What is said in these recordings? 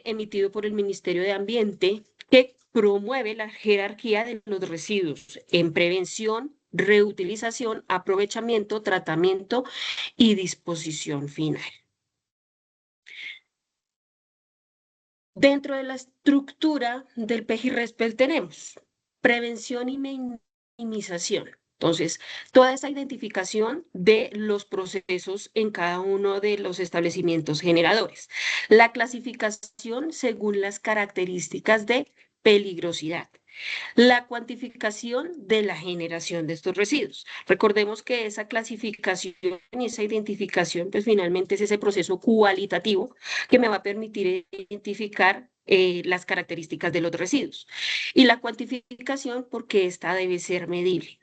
emitido por el Ministerio de Ambiente, que promueve la jerarquía de los residuos en prevención, reutilización, aprovechamiento, tratamiento y disposición final. Dentro de la estructura del PEJIRRESPEL tenemos prevención y minimización. Entonces, toda esa identificación de los procesos en cada uno de los establecimientos generadores. La clasificación según las características de peligrosidad. La cuantificación de la generación de estos residuos. Recordemos que esa clasificación y esa identificación, pues finalmente es ese proceso cualitativo que me va a permitir identificar las características de los residuos. Y la cuantificación porque esta debe ser medible.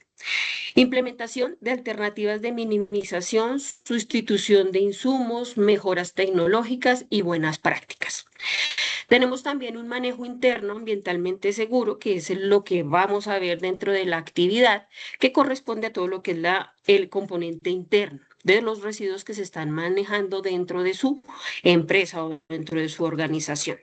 Implementación de alternativas de minimización, sustitución de insumos, mejoras tecnológicas y buenas prácticas. Tenemos también un manejo interno ambientalmente seguro, que es lo que vamos a ver dentro de la actividad, que corresponde a todo lo que es el componente interno de los residuos que se están manejando dentro de su empresa o dentro de su organización.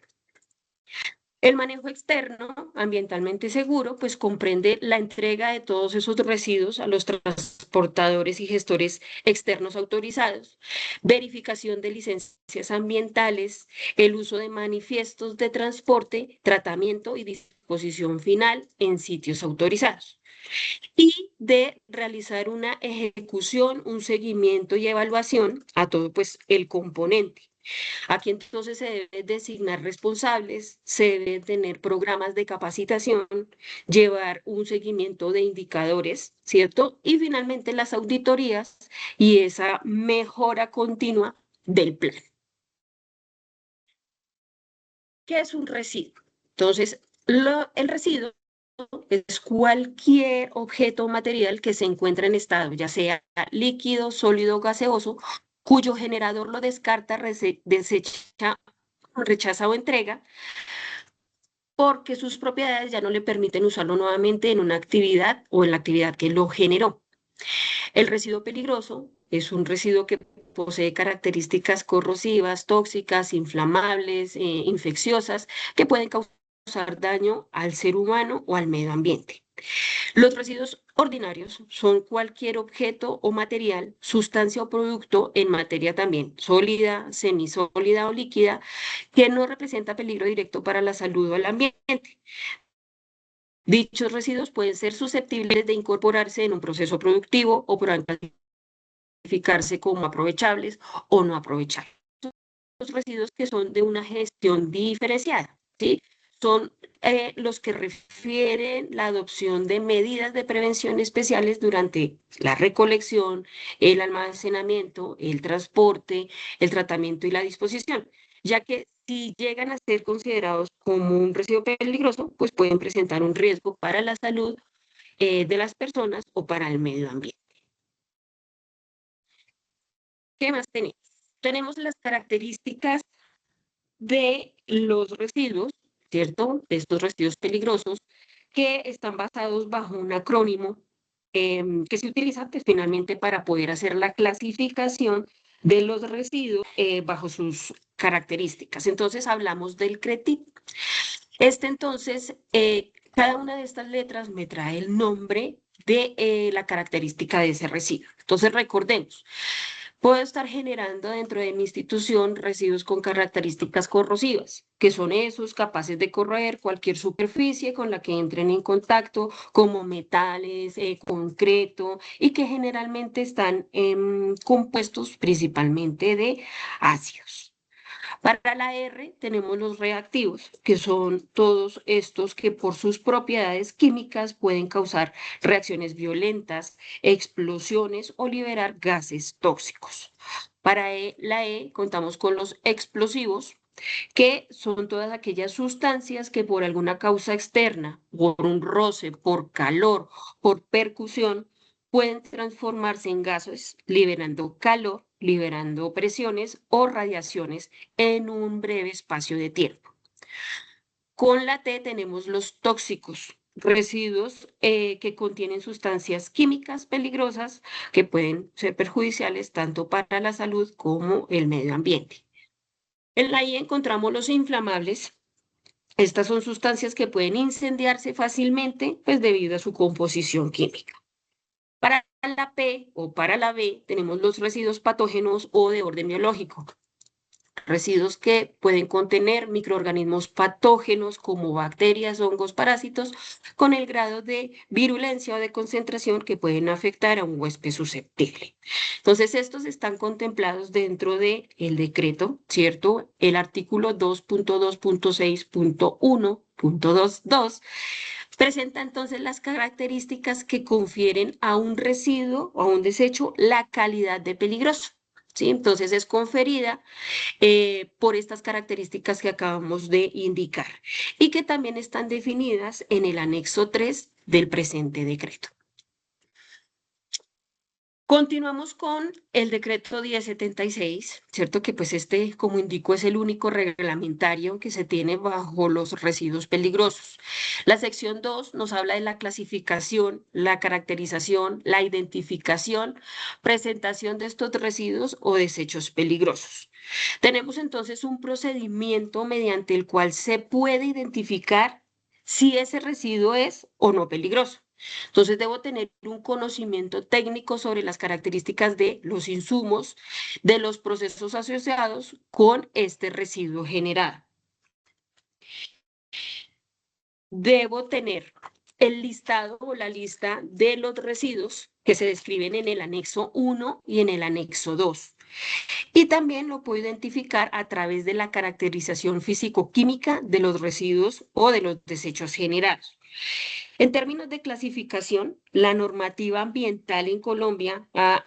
El manejo externo, ambientalmente seguro, pues comprende la entrega de todos esos residuos a los transportadores y gestores externos autorizados, verificación de licencias ambientales, el uso de manifiestos de transporte, tratamiento y disposición final en sitios autorizados y de realizar una ejecución, un seguimiento y evaluación a todo pues el componente. Aquí entonces se deben designar responsables, se deben tener programas de capacitación, llevar un seguimiento de indicadores, ¿cierto? Y finalmente las auditorías y esa mejora continua del plan. ¿Qué es un residuo? Entonces, el residuo es cualquier objeto o material que se encuentra en estado, ya sea líquido, sólido o gaseoso, cuyo generador lo descarta, desecha, rechaza o entrega, porque sus propiedades ya no le permiten usarlo nuevamente en una actividad o en la actividad que lo generó. El residuo peligroso es un residuo que posee características corrosivas, tóxicas, inflamables, infecciosas, que pueden causar daño al ser humano o al medio ambiente. Los residuos ordinarios son cualquier objeto o material, sustancia o producto en materia también sólida, semisólida o líquida, que no representa peligro directo para la salud o el ambiente. Dichos residuos pueden ser susceptibles de incorporarse en un proceso productivo o pueden clasificarse como aprovechables o no aprovechables. Los residuos que son de una gestión diferenciada, ¿sí? Son los que refieren la adopción de medidas de prevención especiales durante la recolección, el almacenamiento, el transporte, el tratamiento y la disposición, ya que si llegan a ser considerados como un residuo peligroso, pues pueden presentar un riesgo para la salud de las personas o para el medio ambiente. ¿Qué más tenemos? Tenemos las características de los residuos, ¿cierto? De estos residuos peligrosos que están basados bajo un acrónimo que se utiliza pues, finalmente para poder hacer la clasificación de los residuos bajo sus características. Entonces hablamos del CRETIP. Entonces, cada una de estas letras me trae el nombre de la característica de ese residuo. Entonces recordemos, puedo estar generando dentro de mi institución residuos con características corrosivas, que son esos capaces de corroer cualquier superficie con la que entren en contacto, como metales, concreto, y que generalmente están compuestos principalmente de ácidos. Para la R tenemos los reactivos, que son todos estos que por sus propiedades químicas pueden causar reacciones violentas, explosiones o liberar gases tóxicos. Para la E contamos con los explosivos, que son todas aquellas sustancias que por alguna causa externa, por un roce, por calor, por percusión, pueden transformarse en gases, liberando calor, liberando presiones o radiaciones en un breve espacio de tiempo. Con la T tenemos los tóxicos, residuos que contienen sustancias químicas peligrosas que pueden ser perjudiciales tanto para la salud como el medio ambiente. En la I encontramos los inflamables. Estas son sustancias que pueden incendiarse fácilmente, pues debido a su composición química. Para la P o para la B tenemos los residuos patógenos o de orden biológico. Residuos que pueden contener microorganismos patógenos como bacterias, hongos, parásitos, con el grado de virulencia o de concentración que pueden afectar a un huésped susceptible. Entonces, estos están contemplados dentro del decreto, ¿cierto? El artículo 2.2.6.1.22 presenta entonces las características que confieren a un residuo o a un desecho la calidad de peligroso. ¿Sí? Entonces es conferida por estas características que acabamos de indicar y que también están definidas en el anexo 3 del presente decreto. Continuamos con el decreto 1076, ¿cierto? Que pues este, como indico, es el único reglamentario que se tiene bajo los residuos peligrosos. La sección 2 nos habla de la clasificación, la caracterización, la identificación, presentación de estos residuos o desechos peligrosos. Tenemos entonces un procedimiento mediante el cual se puede identificar si ese residuo es o no peligroso. Entonces debo tener un conocimiento técnico sobre las características de los insumos, de los procesos asociados con este residuo generado. Debo tener el listado o la lista de los residuos que se describen en el anexo 1 y en el anexo 2. Y también lo puedo identificar a través de la caracterización físico-química de los residuos o de los desechos generados. En términos de clasificación, la normativa ambiental en Colombia ha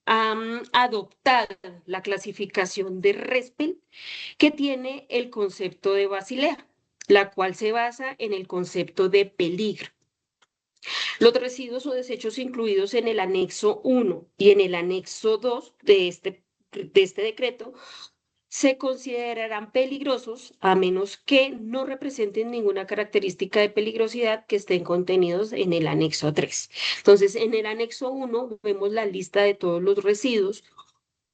adoptado la clasificación de RESPEL, que tiene el concepto de Basilea, la cual se basa en el concepto de peligro. Los residuos o desechos incluidos en el anexo 1 y en el anexo 2 de este decreto se considerarán peligrosos a menos que no representen ninguna característica de peligrosidad que estén contenidos en el anexo 3. Entonces, en el anexo 1 vemos la lista de todos los residuos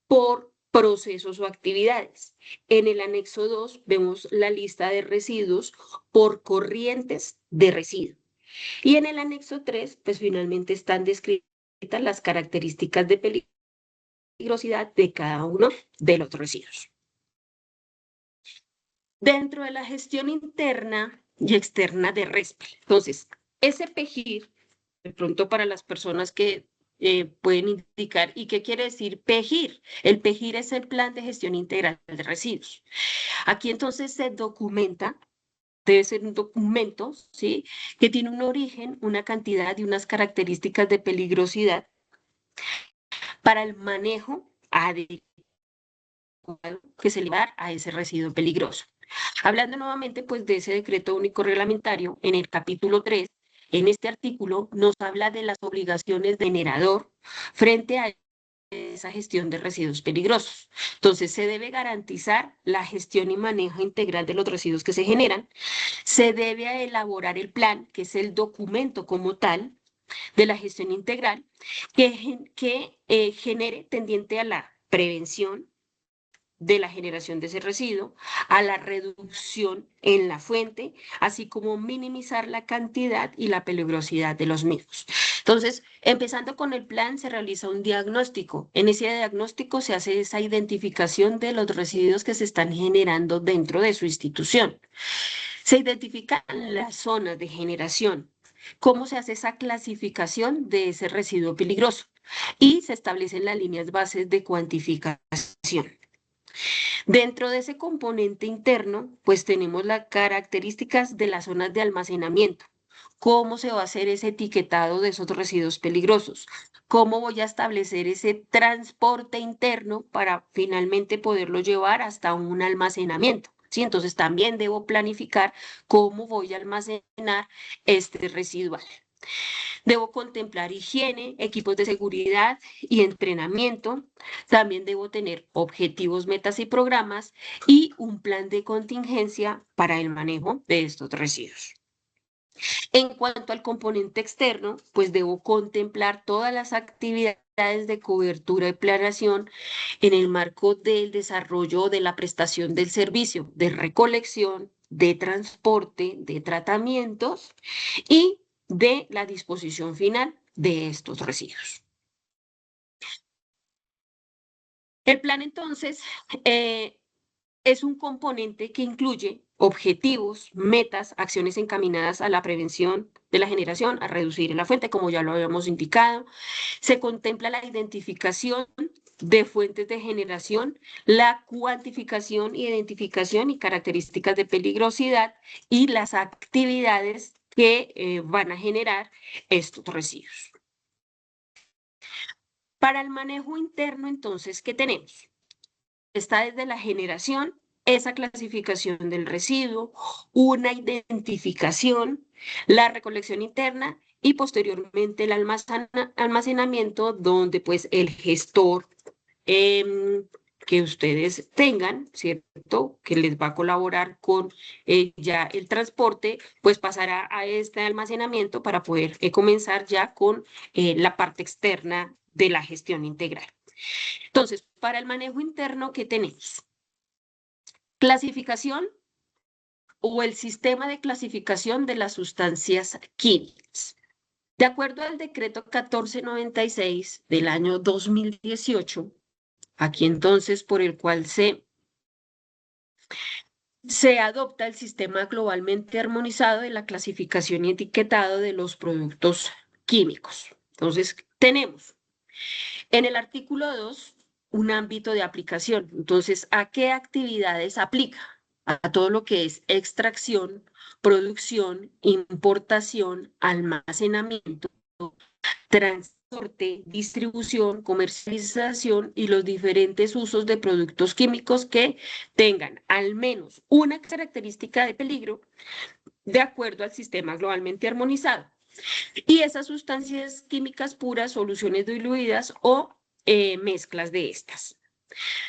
por procesos o actividades. En el anexo 2 vemos la lista de residuos por corrientes de residuos. Y en el anexo 3, pues finalmente están descritas las características de peligrosidad de cada uno de los residuos. Dentro de la gestión interna y externa de RESPEL. Entonces, ese PEGIR, de pronto para las personas que pueden indicar, ¿y qué quiere decir PEGIR? El PEGIR es el Plan de Gestión Integral de Residuos. Aquí entonces se documenta, debe ser un documento, ¿sí? Que tiene un origen, una cantidad y unas características de peligrosidad para el manejo adecuado que se le va a dar a ese residuo peligroso. Hablando nuevamente pues de ese decreto único reglamentario, en el capítulo 3, en este artículo nos habla de las obligaciones de generador frente a esa gestión de residuos peligrosos. Entonces, se debe garantizar la gestión y manejo integral de los residuos que se generan, se debe elaborar el plan, que es el documento como tal de la gestión integral, que genere tendiente a la prevención de la generación de ese residuo, a la reducción en la fuente, así como minimizar la cantidad y la peligrosidad de los mismos. Entonces, empezando con el plan, se realiza un diagnóstico. En ese diagnóstico se hace esa identificación de los residuos que se están generando dentro de su institución. Se identifican las zonas de generación. ¿Cómo se hace esa clasificación de ese residuo peligroso? Y se establecen las líneas bases de cuantificación. Dentro de ese componente interno, pues tenemos las características de las zonas de almacenamiento. ¿Cómo se va a hacer ese etiquetado de esos residuos peligrosos? ¿Cómo voy a establecer ese transporte interno para finalmente poderlo llevar hasta un almacenamiento? ¿Sí? Entonces también debo planificar cómo voy a almacenar este residual. Debo contemplar higiene, equipos de seguridad y entrenamiento. También debo tener objetivos, metas y programas y un plan de contingencia para el manejo de estos residuos. En cuanto al componente externo, pues debo contemplar todas las actividades de cobertura y planeación en el marco del desarrollo de la prestación del servicio de recolección, de transporte, de tratamientos y de la disposición final de estos residuos. El plan entonces es un componente que incluye objetivos, metas, acciones encaminadas a la prevención de la generación, a reducir la fuente, como ya lo habíamos indicado. Se contempla la identificación de fuentes de generación, la cuantificación, identificación y características de peligrosidad y las actividades que van a generar estos residuos. Para el manejo interno, entonces, ¿qué tenemos? Está desde la generación, esa clasificación del residuo, una identificación, la recolección interna y posteriormente el almacenamiento donde pues el gestor que ustedes tengan, ¿cierto? Que les va a colaborar con ya el transporte, pues pasará a este almacenamiento para poder comenzar ya con la parte externa de la gestión integral. Entonces, para el manejo interno, ¿qué tenemos? Clasificación o el sistema de clasificación de las sustancias químicas. De acuerdo al decreto 1496 del año 2018, aquí entonces por el cual se adopta el sistema globalmente armonizado de la clasificación y etiquetado de los productos químicos. Entonces, tenemos en el artículo 2 un ámbito de aplicación. Entonces, ¿a qué actividades aplica? A todo lo que es extracción, producción, importación, almacenamiento, transporte, distribución, comercialización y los diferentes usos de productos químicos que tengan al menos una característica de peligro de acuerdo al sistema globalmente armonizado. Y esas sustancias químicas puras, soluciones diluidas o mezclas de estas.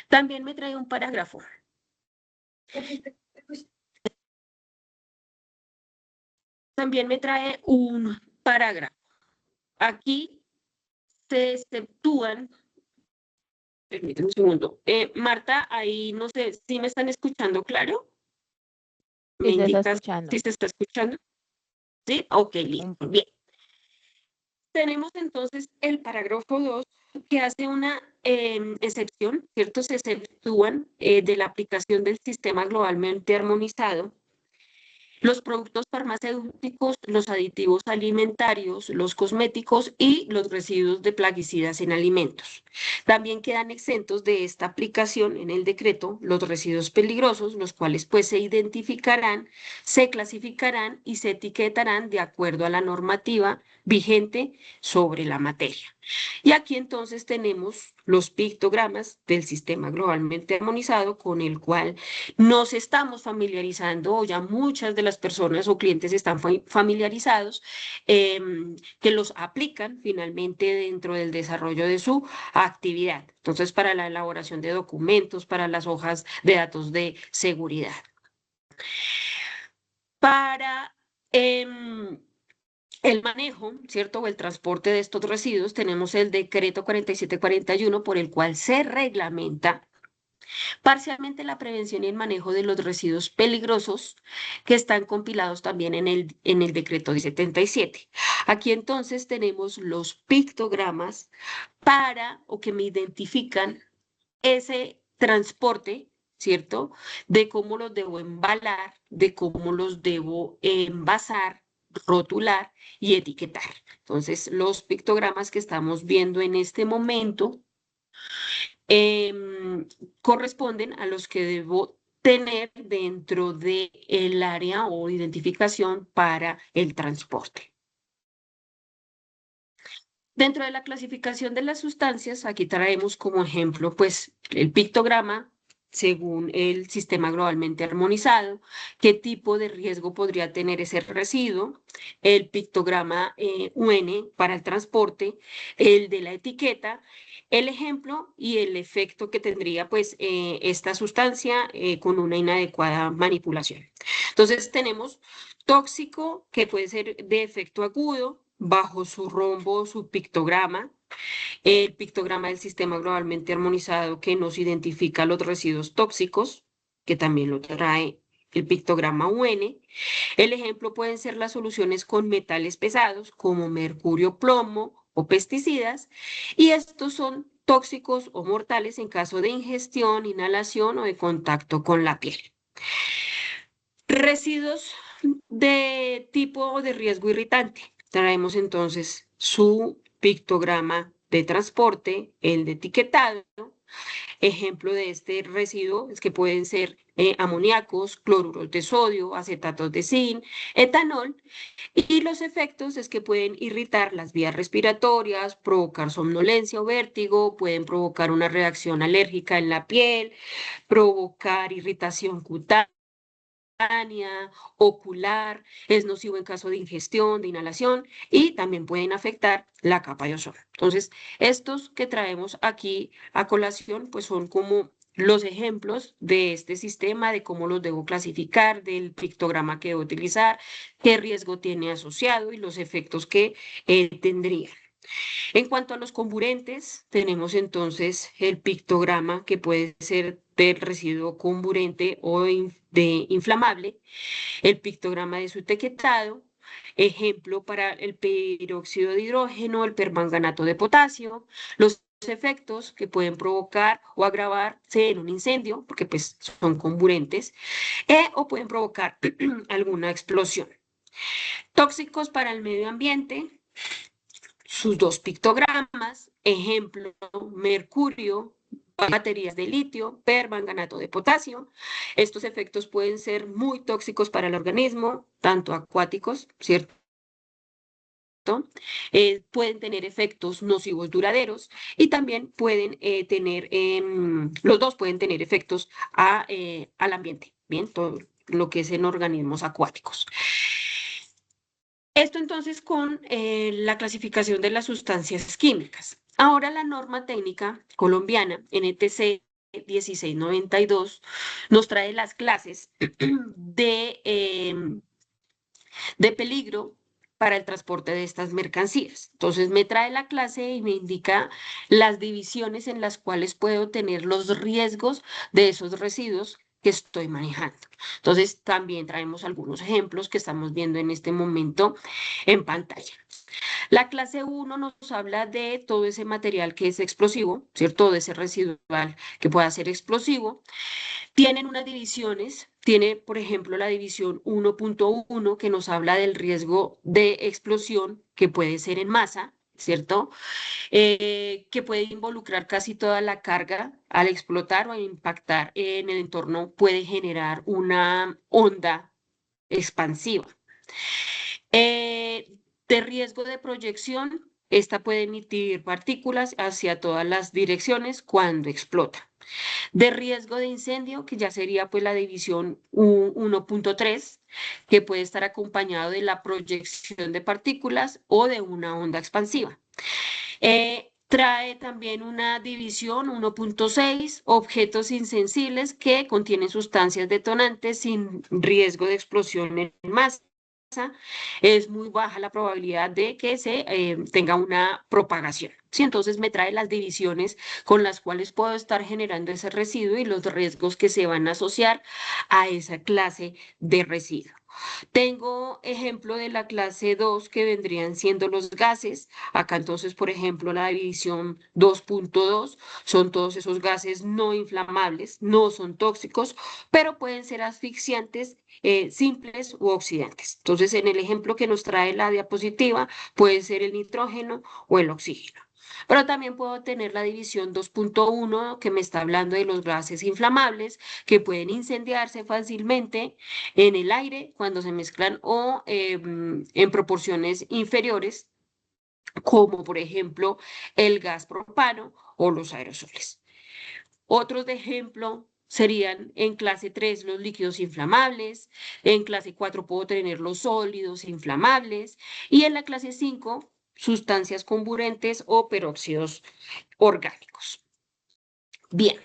También me trae un parágrafo. También me trae un parágrafo. Aquí se exceptúan. Permíteme un segundo. Marta, ahí no sé si me están escuchando, ¿claro? ¿Me Sí, se está indicas escuchando. si se está escuchando? ¿Sí? Ok, listo. Bien. Tenemos entonces el parágrafo 2 que hace una excepción, ¿cierto? Se exceptúan de la aplicación del sistema globalmente armonizado los productos farmacéuticos, los aditivos alimentarios, los cosméticos y los residuos de plaguicidas en alimentos. También quedan exentos de esta aplicación en el decreto los residuos peligrosos, los cuales pues se identificarán, se clasificarán y se etiquetarán de acuerdo a la normativa vigente sobre la materia. Y aquí entonces tenemos los pictogramas del sistema globalmente armonizado con el cual nos estamos familiarizando, o ya muchas de las personas o clientes están familiarizados, que los aplican finalmente dentro del desarrollo de su actividad. Entonces, para la elaboración de documentos, para las hojas de datos de seguridad. Para el manejo, ¿cierto? O el transporte de estos residuos, tenemos el decreto 4741 por el cual se reglamenta parcialmente la prevención y el manejo de los residuos peligrosos que están compilados también en el decreto 77. Aquí entonces tenemos los pictogramas para o que me identifican ese transporte, ¿cierto? De cómo los debo embalar, de cómo los debo envasar, rotular y etiquetar. Entonces, los pictogramas que estamos viendo en este momento corresponden a los que debo tener dentro del área o identificación para el transporte. Dentro de la clasificación de las sustancias, aquí traemos como ejemplo, pues, el pictograma según el sistema globalmente armonizado, qué tipo de riesgo podría tener ese residuo, el pictograma UN para el transporte, el de la etiqueta, el ejemplo y el efecto que tendría pues esta sustancia con una inadecuada manipulación. Entonces tenemos tóxico que puede ser de efecto agudo bajo su rombo, su pictograma, el pictograma del sistema globalmente armonizado que nos identifica los residuos tóxicos, que también lo trae el pictograma UN. El ejemplo pueden ser las soluciones con metales pesados como mercurio, plomo o pesticidas, y estos son tóxicos o mortales en caso de ingestión, inhalación o de contacto con la piel. Residuos de tipo o de riesgo irritante. Traemos entonces su pictograma de transporte, el de etiquetado. Ejemplo de este residuo es que pueden ser amoníacos, cloruros de sodio, acetatos de zinc, etanol, y los efectos es que pueden irritar las vías respiratorias, provocar somnolencia o vértigo, pueden provocar una reacción alérgica en la piel, provocar irritación cutánea, ocular, es nocivo en caso de ingestión, de inhalación y también pueden afectar la capa de ozono. Entonces, estos que traemos aquí a colación, pues son como los ejemplos de este sistema, de cómo los debo clasificar, del pictograma que debo utilizar, qué riesgo tiene asociado y los efectos que tendría. En cuanto a los comburentes, tenemos entonces el pictograma que puede ser del residuo comburente o de inflamable, el pictograma de su etiquetado, ejemplo para el peróxido de hidrógeno, el permanganato de potasio, los efectos que pueden provocar o agravarse en un incendio, porque pues son comburentes, o pueden provocar alguna explosión. Tóxicos para el medio ambiente, sus dos pictogramas, ejemplo, mercurio, baterías de litio, permanganato de potasio. Estos efectos pueden ser muy tóxicos para el organismo, tanto acuáticos, ¿cierto? Pueden tener efectos nocivos duraderos y también pueden tener, los dos pueden tener efectos al ambiente, ¿bien? Todo lo que es en organismos acuáticos. Esto entonces con la clasificación de las sustancias químicas. Ahora la norma técnica colombiana, NTC 1692, nos trae las clases de peligro para el transporte de estas mercancías. Entonces me trae la clase y me indica las divisiones en las cuales puedo tener los riesgos de esos residuos que estoy manejando. Entonces también traemos algunos ejemplos que estamos viendo en este momento en pantalla. La clase 1 nos habla de todo ese material que es explosivo, ¿cierto? Todo ese residual que pueda ser explosivo. Tienen unas divisiones, tiene, por ejemplo, la división 1.1 que nos habla del riesgo de explosión que puede ser en masa, ¿cierto? Que puede involucrar casi toda la carga al explotar o impactar en el entorno, puede generar una onda expansiva. De riesgo de proyección, esta puede emitir partículas hacia todas las direcciones cuando explota. De riesgo de incendio, que ya sería pues la división 1.3, que puede estar acompañado de la proyección de partículas o de una onda expansiva. Trae también una división 1.6, objetos insensibles que contienen sustancias detonantes sin riesgo de explosión en masa. Es muy baja la probabilidad de que se tenga una propagación. Sí, entonces me trae las divisiones con las cuales puedo estar generando ese residuo y los riesgos que se van a asociar a esa clase de residuo. Tengo ejemplo de la clase 2 que vendrían siendo los gases. Acá entonces, por ejemplo, la división 2.2 son todos esos gases no inflamables, no son tóxicos, pero pueden ser asfixiantes, simples u oxidantes. Entonces, en el ejemplo que nos trae la diapositiva, puede ser el nitrógeno o el oxígeno. Pero también puedo tener la división 2.1 que me está hablando de los gases inflamables que pueden incendiarse fácilmente en el aire cuando se mezclan o en proporciones inferiores, como por ejemplo el gas propano o los aerosoles. Otros de ejemplo serían en clase 3 los líquidos inflamables, en clase 4 puedo tener los sólidos inflamables y en la clase 5 sustancias comburentes o peróxidos orgánicos. Bien,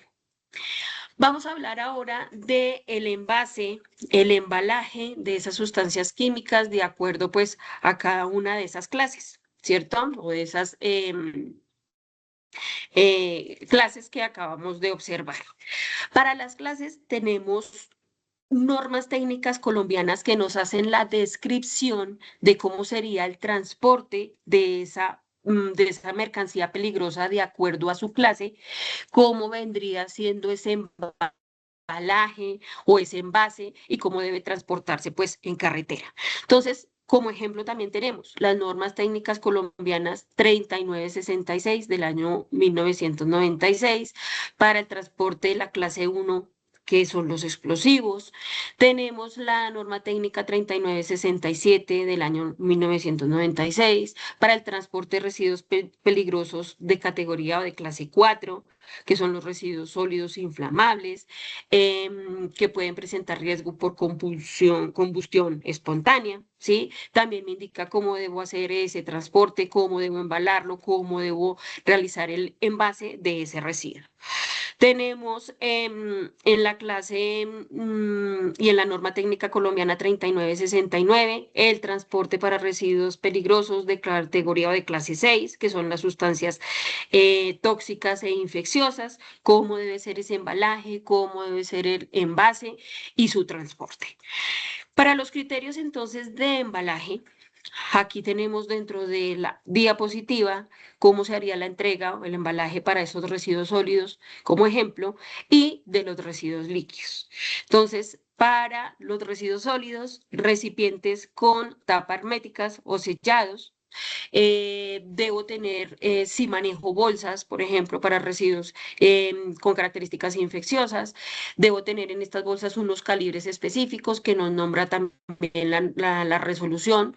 vamos a hablar ahora del envase, el embalaje de esas sustancias químicas de acuerdo pues a cada una de esas clases, ¿cierto? O de esas clases que acabamos de observar. Para las clases tenemos normas técnicas colombianas que nos hacen la descripción de cómo sería el transporte de esa mercancía peligrosa de acuerdo a su clase, cómo vendría siendo ese embalaje o ese envase y cómo debe transportarse pues en carretera. Entonces, como ejemplo también tenemos las normas técnicas colombianas 3966 del año 1996 para el transporte de la clase 1, que son los explosivos. Tenemos la norma técnica 3967 del año 1996 para el transporte de residuos peligrosos de categoría o de clase 4, que son los residuos sólidos inflamables, que pueden presentar riesgo por combustión espontánea, ¿sí? También me indica cómo debo hacer ese transporte, cómo debo embalarlo, cómo debo realizar el envase de ese residuo. Tenemos en la clase y en la norma técnica colombiana 3969 el transporte para residuos peligrosos de categoría o de clase 6, que son las sustancias tóxicas e infecciosas, cómo debe ser ese embalaje, cómo debe ser el envase y su transporte. Para los criterios entonces de embalaje, aquí tenemos dentro de la diapositiva cómo se haría la entrega o el embalaje para esos residuos sólidos como ejemplo y de los residuos líquidos. Entonces, para los residuos sólidos, recipientes con tapa herméticas o sellados. Debo tener, si manejo bolsas, por ejemplo, para residuos con características infecciosas, debo tener en estas bolsas unos calibres específicos que nos nombra también la resolución,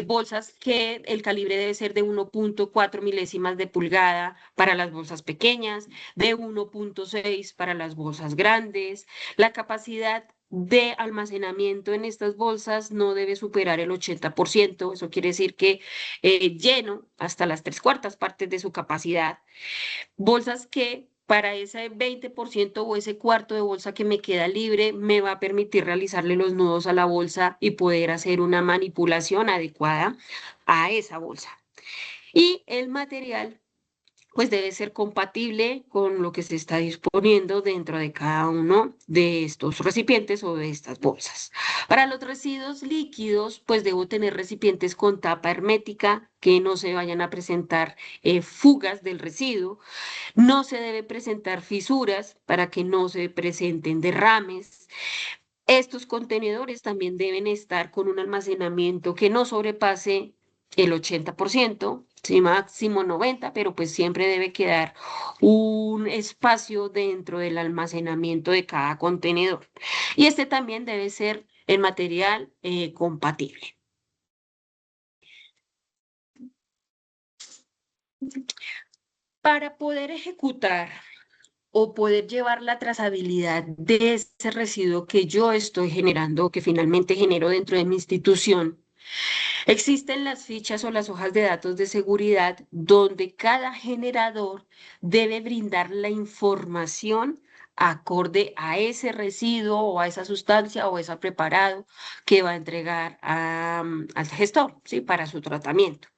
bolsas que el calibre debe ser de 1.4 milésimas de pulgada para las bolsas pequeñas, de 1.6 para las bolsas grandes, la capacidad de almacenamiento en estas bolsas no debe superar el 80%, eso quiere decir que lleno hasta las 3/4 partes de su capacidad. Bolsas que para ese 20% o ese cuarto de bolsa que me queda libre me va a permitir realizarle los nudos a la bolsa y poder hacer una manipulación adecuada a esa bolsa. Y el material pues debe ser compatible con lo que se está disponiendo dentro de cada uno de estos recipientes o de estas bolsas. Para los residuos líquidos, pues debo tener recipientes con tapa hermética que no se vayan a presentar fugas del residuo. No se debe presentar fisuras para que no se presenten derrames. Estos contenedores también deben estar con un almacenamiento que no sobrepase el 80%, sí, máximo 90%, pero pues siempre debe quedar un espacio dentro del almacenamiento de cada contenedor. Y este también debe ser el material compatible. Para poder ejecutar o poder llevar la trazabilidad de ese residuo que yo estoy generando, que finalmente genero dentro de mi institución, existen las fichas o las hojas de datos de seguridad donde cada generador debe brindar la información acorde a ese residuo o a esa sustancia o a ese preparado que va a entregar al gestor, ¿sí? Para su tratamiento.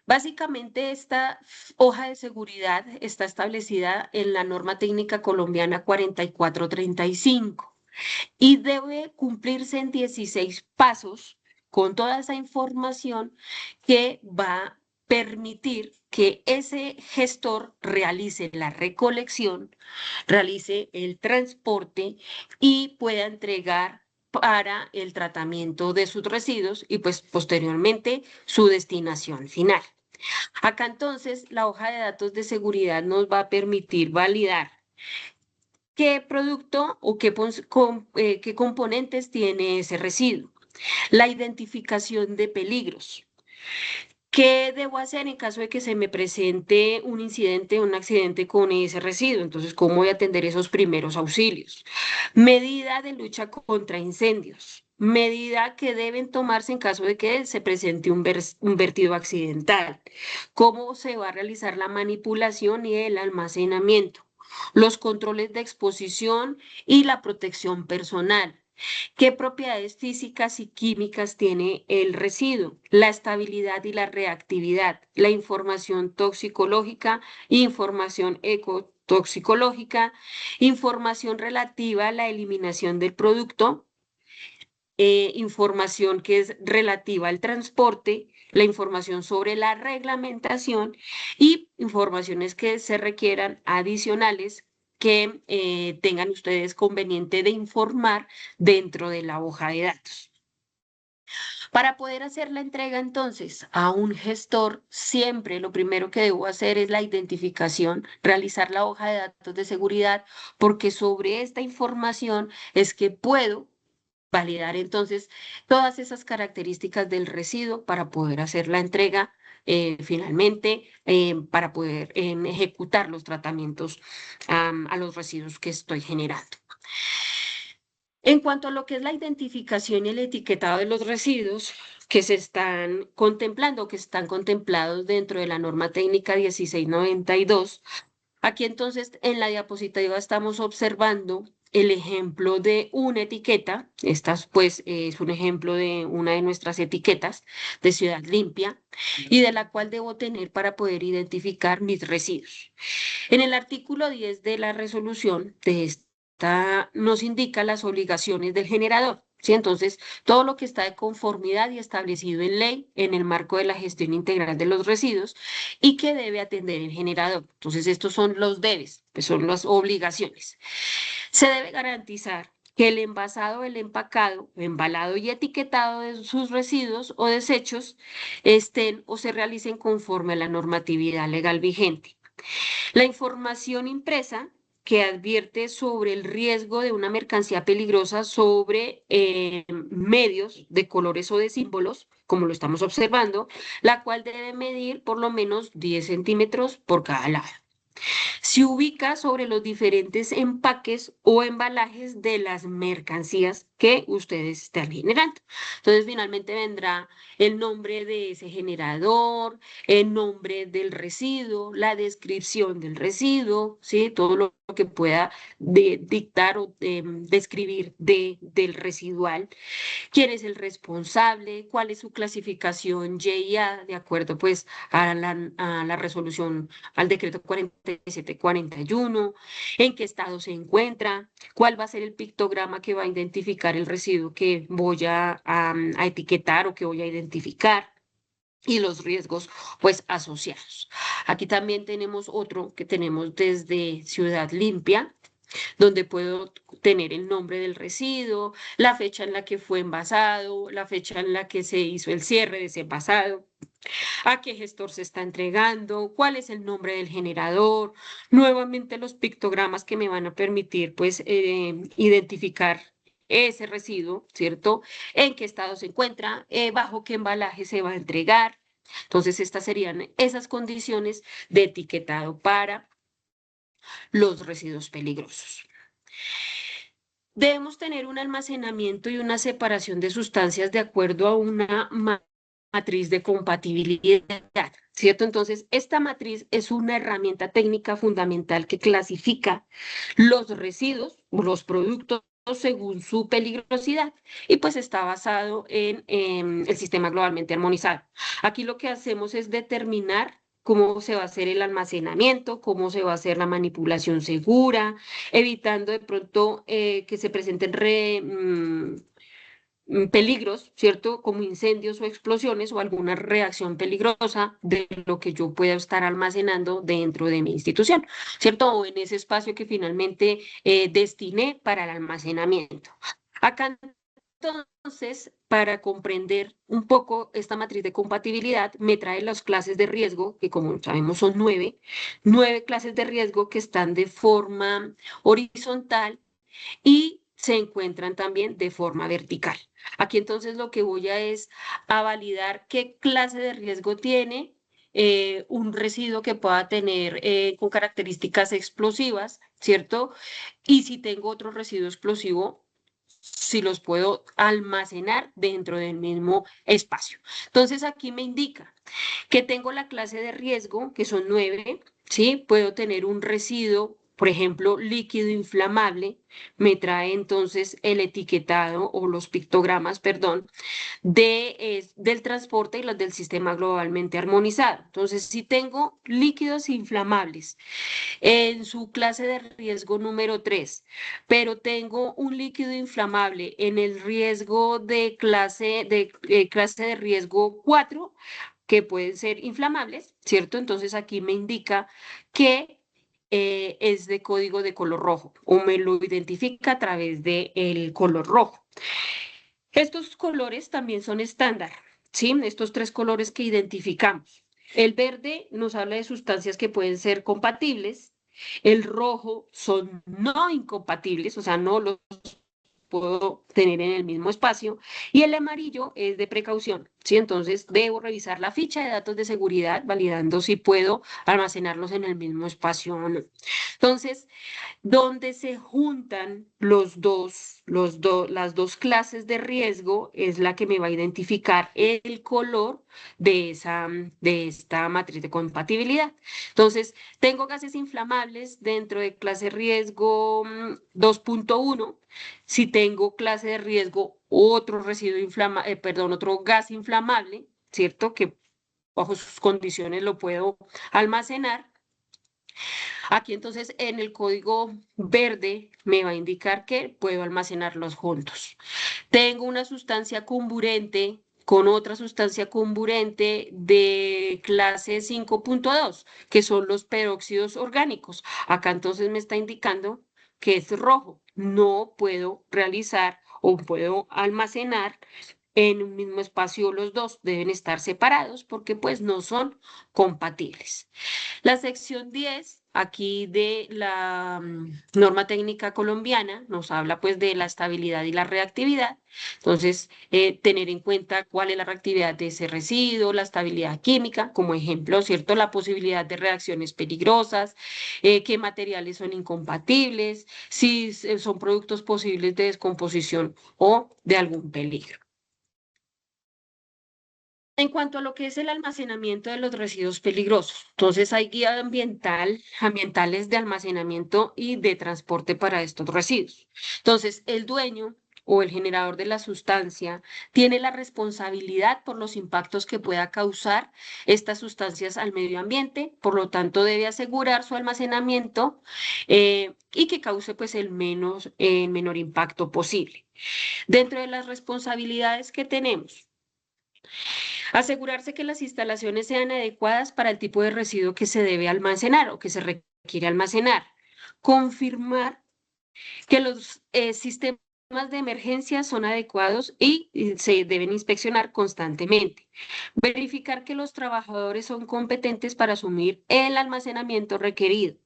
Básicamente, esta hoja de seguridad está establecida en la norma técnica colombiana 4435 y debe cumplirse en 16 pasos con toda esa información que va a permitir que ese gestor realice la recolección, realice el transporte y pueda entregar para el tratamiento de sus residuos y pues posteriormente su destinación final. Acá entonces la hoja de datos de seguridad nos va a permitir validar qué producto o qué componentes tiene ese residuo. La identificación de peligros. ¿Qué debo hacer en caso de que se me presente un incidente, un accidente con ese residuo? Entonces, ¿cómo voy a atender esos primeros auxilios? Medida de lucha contra incendios. medida que deben tomarse en caso de que se presente un vertido accidental, cómo se va a realizar la manipulación y el almacenamiento, los controles de exposición y la protección personal. ¿Qué propiedades físicas y químicas tiene el residuo? La estabilidad y la reactividad, la información toxicológica, información ecotoxicológica, información relativa a la eliminación del producto, información que es relativa al transporte, la información sobre la reglamentación y informaciones que se requieran adicionales que tengan ustedes conveniente de informar dentro de la hoja de datos. Para poder hacer la entrega entonces a un gestor, siempre lo primero que debo hacer es la identificación, realizar la hoja de datos de seguridad, porque sobre esta información es que puedo validar entonces todas esas características del residuo para poder hacer la entrega finalmente, para poder ejecutar los tratamientos a los residuos que estoy generando. En cuanto a lo que es la identificación y el etiquetado de los residuos que se están contemplando, que están contemplados dentro de la norma técnica 1692, aquí entonces en la diapositiva estamos observando el ejemplo de una etiqueta. Esta pues es un ejemplo de una de nuestras etiquetas de Ciudad Limpia y de la cual debo tener para poder identificar mis residuos. En el artículo 10 de la resolución de esta nos indica las obligaciones del generador. ¿Sí? Entonces, todo lo que está de conformidad y establecido en ley en el marco de la gestión integral de los residuos y que debe atender el generador. Entonces, estos son los debes, que son las obligaciones. Se debe garantizar que el envasado, el empacado, embalado y etiquetado de sus residuos o desechos estén o se realicen conforme a la normatividad legal vigente. La información impresa que advierte sobre el riesgo de una mercancía peligrosa sobre medios de colores o de símbolos, como lo estamos observando, la cual debe medir por lo menos 10 centímetros por cada lado. Se ubica sobre los diferentes empaques o embalajes de las mercancías que ustedes están generando. Entonces, finalmente vendrá el nombre de ese generador, el nombre del residuo, la descripción del residuo, ¿sí? Todo lo que pueda dictar o describir del residual, quién es el responsable, cuál es su clasificación YIA, de acuerdo pues a la resolución, al decreto 4741, en qué estado se encuentra, cuál va a ser el pictograma que va a identificar el residuo que voy a etiquetar o que voy a identificar y los riesgos pues asociados. Aquí también tenemos otro que tenemos desde Ciudad Limpia, donde puedo tener el nombre del residuo, la fecha en la que fue envasado, la fecha en la que se hizo el cierre de ese envasado, a qué gestor se está entregando, cuál es el nombre del generador, nuevamente los pictogramas que me van a permitir pues identificar ese residuo, ¿cierto? En qué estado se encuentra, bajo qué embalaje se va a entregar. Entonces, estas serían esas condiciones de etiquetado para los residuos peligrosos. Debemos tener un almacenamiento y una separación de sustancias de acuerdo a una matriz de compatibilidad, ¿cierto? Entonces, esta matriz es una herramienta técnica fundamental que clasifica los residuos, los productos según su peligrosidad y pues está basado en el sistema globalmente armonizado. Aquí lo que hacemos es determinar cómo se va a hacer el almacenamiento, cómo se va a hacer la manipulación segura, evitando de pronto que se presenten peligros, ¿cierto? Como incendios o explosiones o alguna reacción peligrosa de lo que yo pueda estar almacenando dentro de mi institución, ¿cierto? O en ese espacio que finalmente destiné para el almacenamiento. Acá entonces, para comprender un poco esta matriz de compatibilidad, me trae las clases de riesgo, que como sabemos son 9 clases de riesgo que están de forma horizontal y se encuentran también de forma vertical. Aquí entonces lo que voy a es a validar qué clase de riesgo tiene un residuo que pueda tener con características explosivas, ¿cierto? Y si tengo otro residuo explosivo si los puedo almacenar dentro del mismo espacio. Entonces aquí me indica que tengo la clase de riesgo, que son 9, ¿sí? Puedo tener un residuo, por ejemplo, líquido inflamable, me trae entonces el etiquetado o los pictogramas, perdón, del transporte y los del sistema globalmente armonizado. Entonces, si tengo líquidos inflamables en su clase de riesgo número 3, pero tengo un líquido inflamable en el riesgo de clase de riesgo 4, que pueden ser inflamables, ¿cierto? Entonces aquí me indica que es de código de color rojo o me lo identifica a través del color rojo. Estos colores también son estándar, ¿sí? Estos 3 colores que identificamos. El verde nos habla de sustancias que pueden ser compatibles. El rojo son no incompatibles, o sea, no los puedo tener en el mismo espacio. Y el amarillo es de precaución, ¿sí? Entonces debo revisar la ficha de datos de seguridad, validando si puedo almacenarlos en el mismo espacio o no. Entonces, donde se juntan las dos clases de riesgo es la que me va a identificar el color de esta matriz de compatibilidad. Entonces, tengo gases inflamables dentro de clase riesgo 2.1. Si tengo clase de riesgo, otro otro gas inflamable, ¿cierto? Que bajo sus condiciones lo puedo almacenar. Aquí entonces en el código verde me va a indicar que puedo almacenarlos juntos. Tengo una sustancia comburente con otra sustancia comburente de clase 5.2, que son los peróxidos orgánicos. Acá entonces me está indicando que es rojo. No puedo realizar o puedo almacenar en un mismo espacio los dos. Deben estar separados porque pues no son compatibles. La sección 10, aquí de la norma técnica colombiana, nos habla pues de la estabilidad y la reactividad. Entonces, tener en cuenta cuál es la reactividad de ese residuo, la estabilidad química, como ejemplo, ¿cierto? La posibilidad de reacciones peligrosas, qué materiales son incompatibles, si son productos posibles de descomposición o de algún peligro. En cuanto a lo que es el almacenamiento de los residuos peligrosos, entonces hay guía ambientales de almacenamiento y de transporte para estos residuos. Entonces, el dueño o el generador de la sustancia tiene la responsabilidad por los impactos que pueda causar estas sustancias al medio ambiente, por lo tanto debe asegurar su almacenamiento y que cause pues el menor impacto posible. Dentro de las responsabilidades que tenemos, asegurarse que las instalaciones sean adecuadas para el tipo de residuo que se debe almacenar o que se requiere almacenar. Confirmar que los sistemas de emergencia son adecuados y se deben inspeccionar constantemente. Verificar que los trabajadores son competentes para asumir el almacenamiento requerido.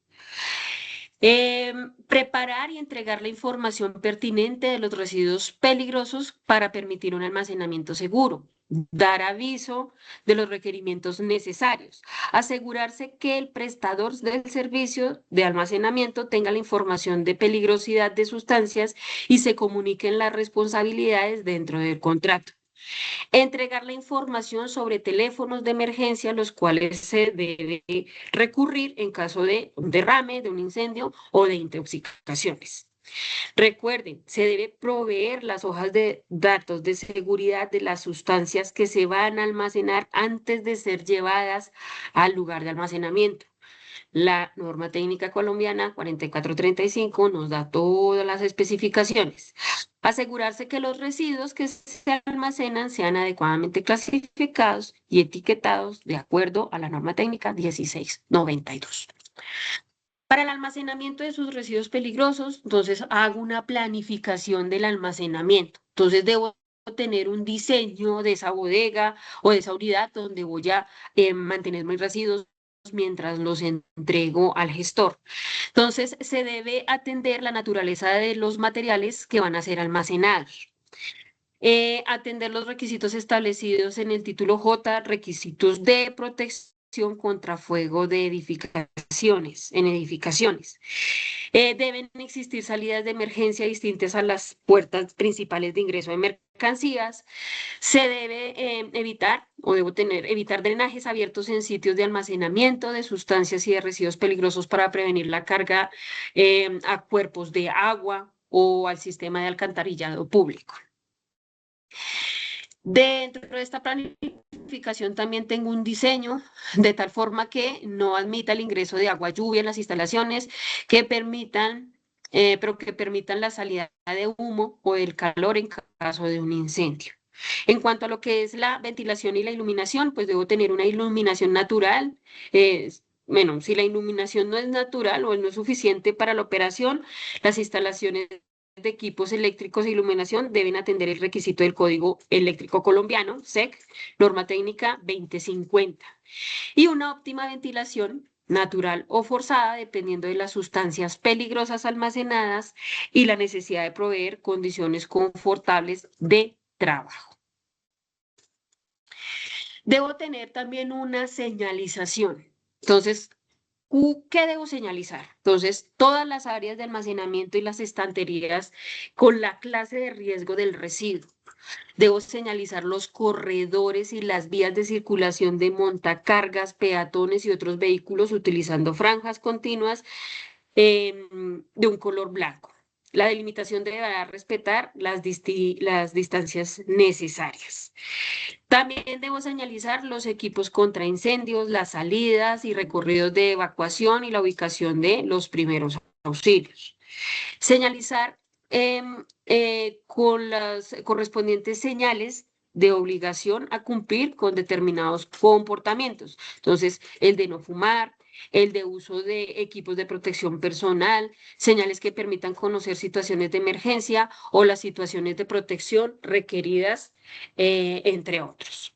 Preparar y entregar la información pertinente de los residuos peligrosos para permitir un almacenamiento seguro. Dar aviso de los requerimientos necesarios. Asegurarse que el prestador del servicio de almacenamiento tenga la información de peligrosidad de sustancias y se comuniquen las responsabilidades dentro del contrato. Entregar la información sobre teléfonos de emergencia a los cuales se debe recurrir en caso de un derrame, de un incendio o de intoxicaciones. Recuerden, se debe proveer las hojas de datos de seguridad de las sustancias que se van a almacenar antes de ser llevadas al lugar de almacenamiento. La norma técnica colombiana 4435 nos da todas las especificaciones. Asegurarse que los residuos que se almacenan sean adecuadamente clasificados y etiquetados de acuerdo a la norma técnica 1692. Para el almacenamiento de sus residuos peligrosos, entonces hago una planificación del almacenamiento. Entonces debo tener un diseño de esa bodega o de esa unidad donde voy a mantener mis residuos mientras los entrego al gestor. Entonces, se debe atender la naturaleza de los materiales que van a ser almacenados. Atender los requisitos establecidos en el título J, requisitos de protección contra fuego de en edificaciones. Deben existir salidas de emergencia distintas a las puertas principales de ingreso de mercancías. Se debe evitar o evitar drenajes abiertos en sitios de almacenamiento de sustancias y de residuos peligrosos para prevenir la carga a cuerpos de agua o al sistema de alcantarillado público. Dentro de esta planificación también tengo un diseño de tal forma que no admita el ingreso de agua lluvia en las instalaciones que permitan, pero que permitan la salida de humo o el calor en caso de un incendio. En cuanto a lo que es la ventilación y la iluminación, pues debo tener una iluminación natural. Bueno, si la iluminación no es natural o no es suficiente para la operación, las instalaciones de equipos eléctricos e iluminación deben atender el requisito del Código Eléctrico Colombiano, SEC, norma técnica 2050, y una óptima ventilación natural o forzada, dependiendo de las sustancias peligrosas almacenadas y la necesidad de proveer condiciones confortables de trabajo. Debo tener también una señalización. Entonces, ¿qué debo señalizar? Entonces, todas las áreas de almacenamiento y las estanterías con la clase de riesgo del residuo. Debo señalizar los corredores y las vías de circulación de montacargas, peatones y otros vehículos utilizando franjas continuas de un color blanco. La delimitación deberá respetar las distancias necesarias. También debo señalizar los equipos contra incendios, las salidas y recorridos de evacuación y la ubicación de los primeros auxilios. Señalizar con las correspondientes señales de obligación a cumplir con determinados comportamientos. Entonces, el de no fumar, el de uso de equipos de protección personal, señales que permitan conocer situaciones de emergencia o las situaciones de protección requeridas, entre otros.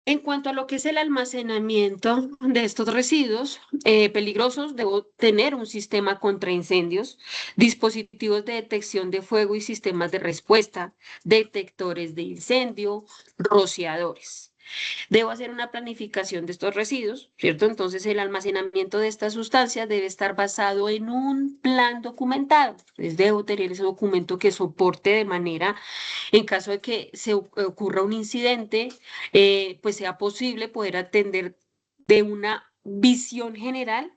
En cuanto a lo que es el almacenamiento de estos residuos peligrosos, debo tener un sistema contra incendios, dispositivos de detección de fuego y sistemas de respuesta, detectores de incendio, rociadores. Debo hacer una planificación de estos residuos, ¿cierto? Entonces, el almacenamiento de estas sustancias debe estar basado en un plan documentado. Entonces, debo tener ese documento que soporte de manera, en caso de que se ocurra un incidente, pues sea posible poder atender de una visión general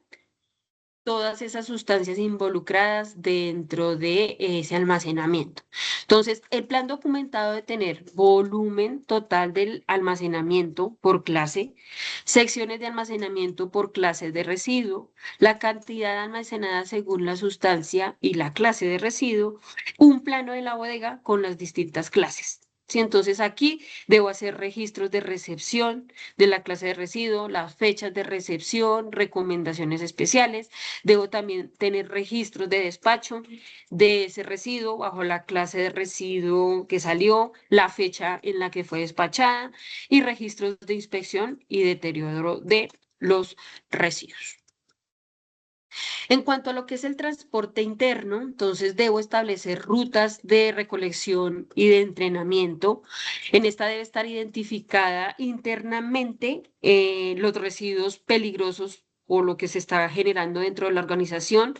todas esas sustancias involucradas dentro de ese almacenamiento. Entonces, el plan documentado debe tener volumen total del almacenamiento por clase, secciones de almacenamiento por clases de residuo, la cantidad almacenada según la sustancia y la clase de residuo, un plano de la bodega con las distintas clases. Sí, entonces aquí debo hacer registros de recepción de la clase de residuo, las fechas de recepción, recomendaciones especiales. Debo también tener registros de despacho de ese residuo bajo la clase de residuo que salió, la fecha en la que fue despachada y registros de inspección y deterioro de los residuos. En cuanto a lo que es el transporte interno, entonces debo establecer rutas de recolección y de entrenamiento. En esta debe estar identificada internamente los residuos peligrosos o lo que se está generando dentro de la organización.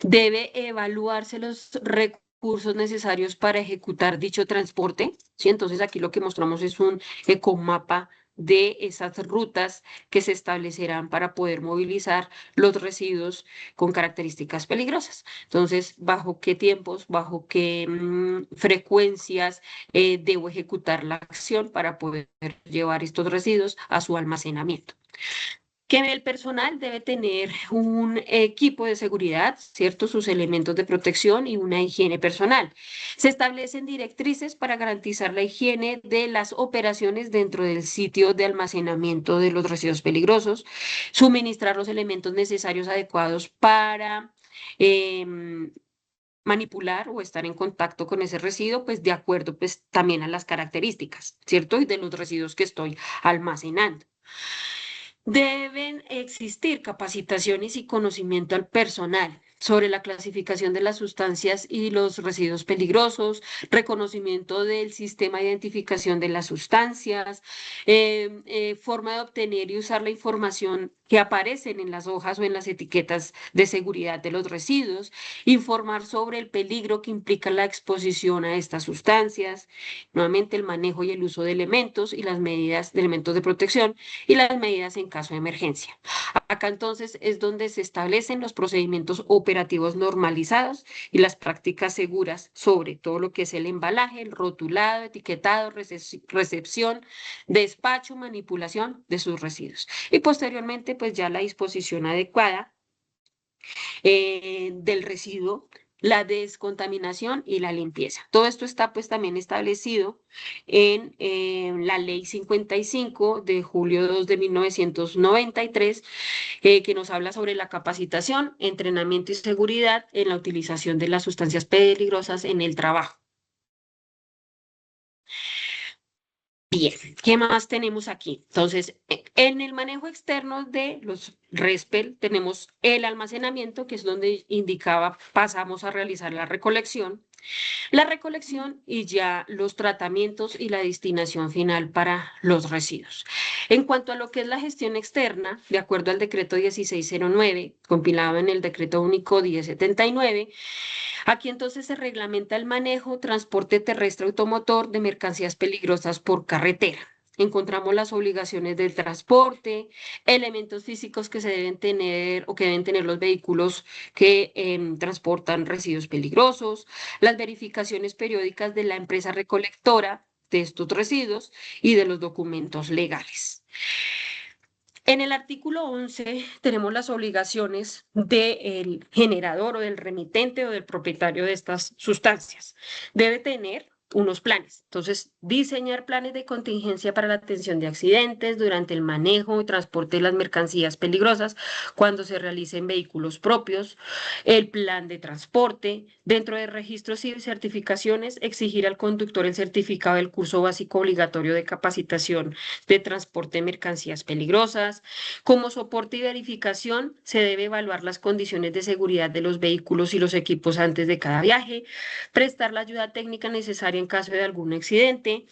Debe evaluarse los recursos necesarios para ejecutar dicho transporte. ¿Sí? Entonces aquí lo que mostramos es un ecomapa de esas rutas que se establecerán para poder movilizar los residuos con características peligrosas. Entonces, ¿bajo qué tiempos, bajo qué frecuencias debo ejecutar la acción para poder llevar estos residuos a su almacenamiento? Que el personal debe tener un equipo de seguridad, ¿cierto? Sus elementos de protección y una higiene personal. Se establecen directrices para garantizar la higiene de las operaciones dentro del sitio de almacenamiento de los residuos peligrosos, suministrar los elementos necesarios adecuados para manipular o estar en contacto con ese residuo, pues de acuerdo pues también a las características, ¿cierto? Y de los residuos que estoy almacenando. Deben existir capacitaciones y conocimiento al personal sobre la clasificación de las sustancias y los residuos peligrosos, reconocimiento del sistema de identificación de las sustancias, forma de obtener y usar la información que aparecen en las hojas o en las etiquetas de seguridad de los residuos, informar sobre el peligro que implica la exposición a estas sustancias, nuevamente el manejo y el uso de elementos y las medidas de elementos de protección y las medidas en caso de emergencia. Acá entonces es donde se establecen los procedimientos operativos normalizados y las prácticas seguras sobre todo lo que es el embalaje, el rotulado, etiquetado, recepción, despacho, manipulación de sus residuos. Y posteriormente, pues ya la disposición adecuada del residuo, la descontaminación y la limpieza. Todo esto está pues también establecido en la Ley 55 de julio 2 de 1993, que nos habla sobre la capacitación, entrenamiento y seguridad en la utilización de las sustancias peligrosas en el trabajo. Bien, ¿qué más tenemos aquí? Entonces, en el manejo externo de los RESPEL tenemos el almacenamiento, que es donde indicaba pasamos a realizar la recolección y ya los tratamientos y la destinación final para los residuos. En cuanto a lo que es la gestión externa, de acuerdo al decreto 1609, compilado en el decreto único 1079, aquí entonces se reglamenta el manejo, transporte terrestre automotor de mercancías peligrosas por carretera. Encontramos las obligaciones del transporte, elementos físicos que se deben tener o que deben tener los vehículos que transportan residuos peligrosos, las verificaciones periódicas de la empresa recolectora de estos residuos y de los documentos legales. En el artículo 11 tenemos las obligaciones del generador o del remitente o del propietario de estas sustancias. Debe tener unos planes. Entonces, diseñar planes de contingencia para la atención de accidentes durante el manejo y transporte de las mercancías peligrosas cuando se realicen vehículos propios, el plan de transporte, dentro de registros y certificaciones, exigir al conductor el certificado del curso básico obligatorio de capacitación de transporte de mercancías peligrosas. Como soporte y verificación, se debe evaluar las condiciones de seguridad de los vehículos y los equipos antes de cada viaje, prestar la ayuda técnica necesaria en caso de algún accidente.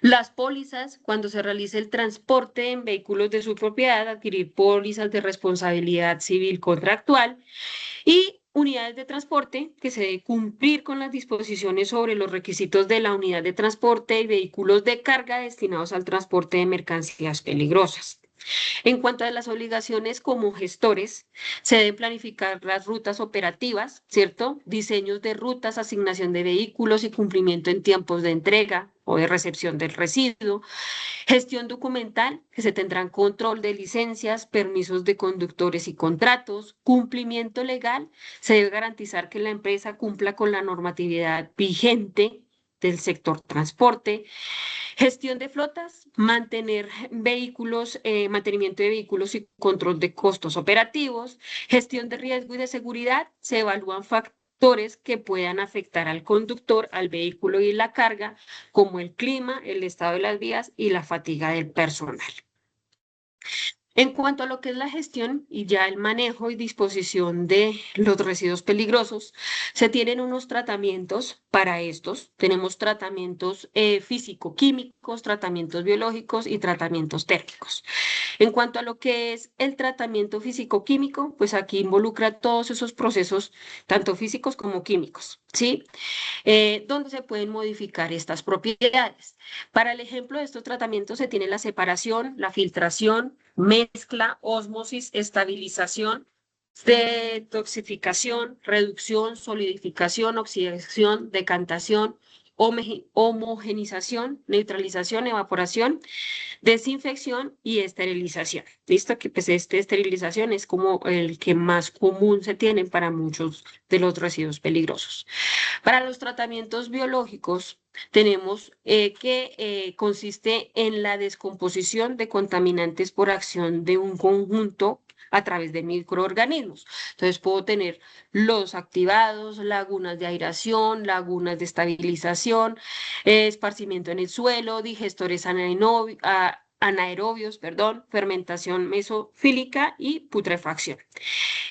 Las pólizas, cuando se realice el transporte en vehículos de su propiedad, adquirir pólizas de responsabilidad civil contractual y unidades de transporte que se debe cumplir con las disposiciones sobre los requisitos de la unidad de transporte y vehículos de carga destinados al transporte de mercancías peligrosas. En cuanto a las obligaciones como gestores, se deben planificar las rutas operativas, ¿cierto? Diseños de rutas, asignación de vehículos y cumplimiento en tiempos de entrega o de recepción del residuo. Gestión documental, que se tendrán control de licencias, permisos de conductores y contratos. Cumplimiento legal, se debe garantizar que la empresa cumpla con la normatividad vigente del sector transporte. Gestión de flotas, mantener vehículos, mantenimiento de vehículos y control de costos operativos. Gestión de riesgo y de seguridad, se evalúan factores que puedan afectar al conductor, al vehículo y la carga, como el clima, el estado de las vías y la fatiga del personal. En cuanto a lo que es la gestión y ya el manejo y disposición de los residuos peligrosos, se tienen unos tratamientos para estos. Tenemos tratamientos físico-químicos, tratamientos biológicos y tratamientos térmicos. En cuanto a lo que es el tratamiento físico-químico, pues aquí involucra todos esos procesos, tanto físicos como químicos, ¿sí? Donde se pueden modificar estas propiedades. Para el ejemplo de estos tratamientos se tiene la separación, la filtración, mezcla, ósmosis, estabilización, detoxificación, reducción, solidificación, oxidación, decantación, homogenización, neutralización, evaporación, desinfección y esterilización. Listo, que pues esterilización es como el que más común se tiene para muchos de los residuos peligrosos. Para los tratamientos biológicos tenemos que consiste en la descomposición de contaminantes por acción de un conjunto a través de microorganismos. Entonces puedo tener los activados, lagunas de aireación, lagunas de estabilización, esparcimiento en el suelo, digestores anaerobios, perdón, fermentación mesofílica y putrefacción.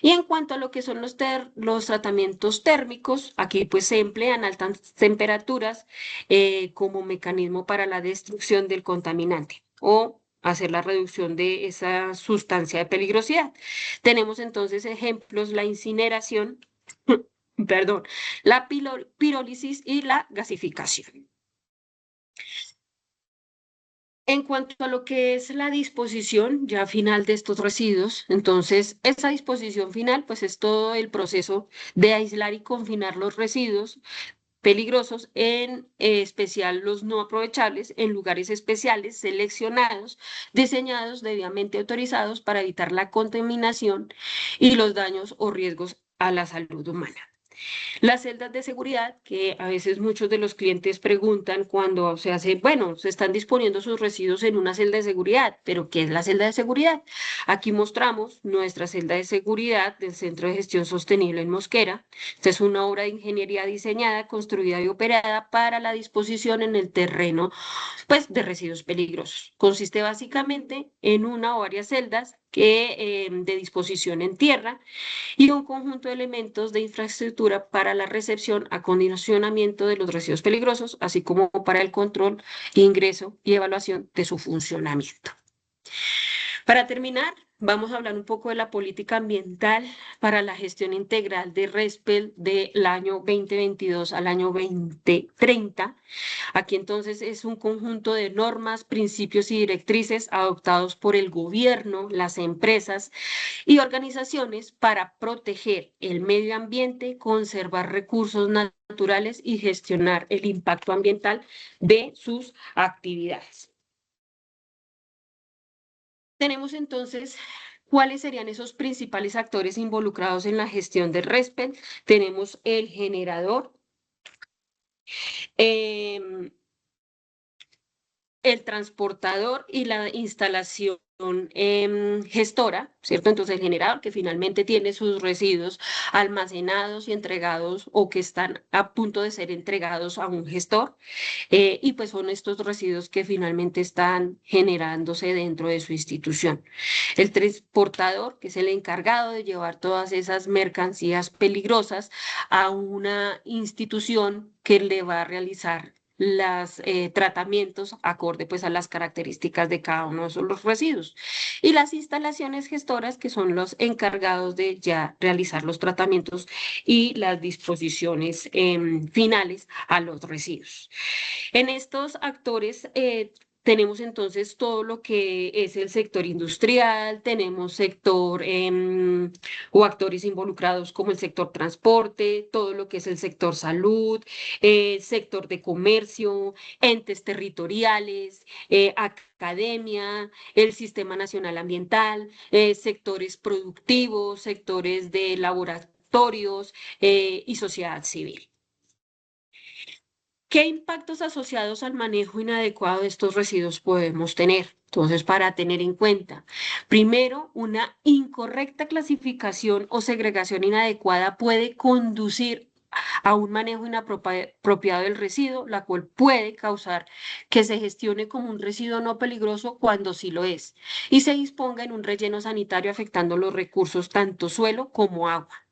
Y en cuanto a lo que son los tratamientos térmicos, aquí pues se emplean altas temperaturas como mecanismo para la destrucción del contaminante o hacer la reducción de esa sustancia de peligrosidad. Tenemos entonces ejemplos, la incineración, perdón, la pirólisis y la gasificación. En cuanto a lo que es la disposición ya final de estos residuos, entonces esa disposición final pues es todo el proceso de aislar y confinar los residuos peligrosos, en especial los no aprovechables, en lugares especiales seleccionados, diseñados, debidamente autorizados para evitar la contaminación y los daños o riesgos a la salud humana. Las celdas de seguridad, que a veces muchos de los clientes preguntan cuando se hace, bueno, se están disponiendo sus residuos en una celda de seguridad, pero ¿qué es la celda de seguridad? Aquí mostramos nuestra celda de seguridad del Centro de Gestión Sostenible en Mosquera. Esta es una obra de ingeniería diseñada, construida y operada para la disposición en el terreno, pues, de residuos peligrosos. Consiste básicamente en una o varias celdas de disposición en tierra y un conjunto de elementos de infraestructura para la recepción, acondicionamiento de los residuos peligrosos, así como para el control, ingreso y evaluación de su funcionamiento. Para terminar, vamos a hablar un poco de la política ambiental para la gestión integral de RESPEL del año 2022 al año 2030. Aquí entonces es un conjunto de normas, principios y directrices adoptados por el gobierno, las empresas y organizaciones para proteger el medio ambiente, conservar recursos naturales y gestionar el impacto ambiental de sus actividades. Tenemos entonces cuáles serían esos principales actores involucrados en la gestión del RESPET. Tenemos el generador, em, el transportador y la instalación gestora, ¿cierto? Entonces el generador que finalmente tiene sus residuos almacenados y entregados o que están a punto de ser entregados a un gestor, y pues son estos residuos que finalmente están generándose dentro de su institución. El transportador, que es el encargado de llevar todas esas mercancías peligrosas a una institución que le va a realizar los tratamientos acorde pues a las características de cada uno de los residuos. Y las instalaciones gestoras, que son los encargados de ya realizar los tratamientos y las disposiciones finales a los residuos. En estos actores tenemos entonces todo lo que es el sector industrial, tenemos sector o actores involucrados como el sector transporte, todo lo que es el sector salud, sector de comercio, entes territoriales, academia, el Sistema Nacional Ambiental, sectores productivos, sectores de laboratorios y sociedad civil. ¿Qué impactos asociados al manejo inadecuado de estos residuos podemos tener? Entonces, para tener en cuenta, primero, una incorrecta clasificación o segregación inadecuada puede conducir a un manejo inapropiado del residuo, la cual puede causar que se gestione como un residuo no peligroso cuando sí lo es, y se disponga en un relleno sanitario afectando los recursos tanto suelo como agua.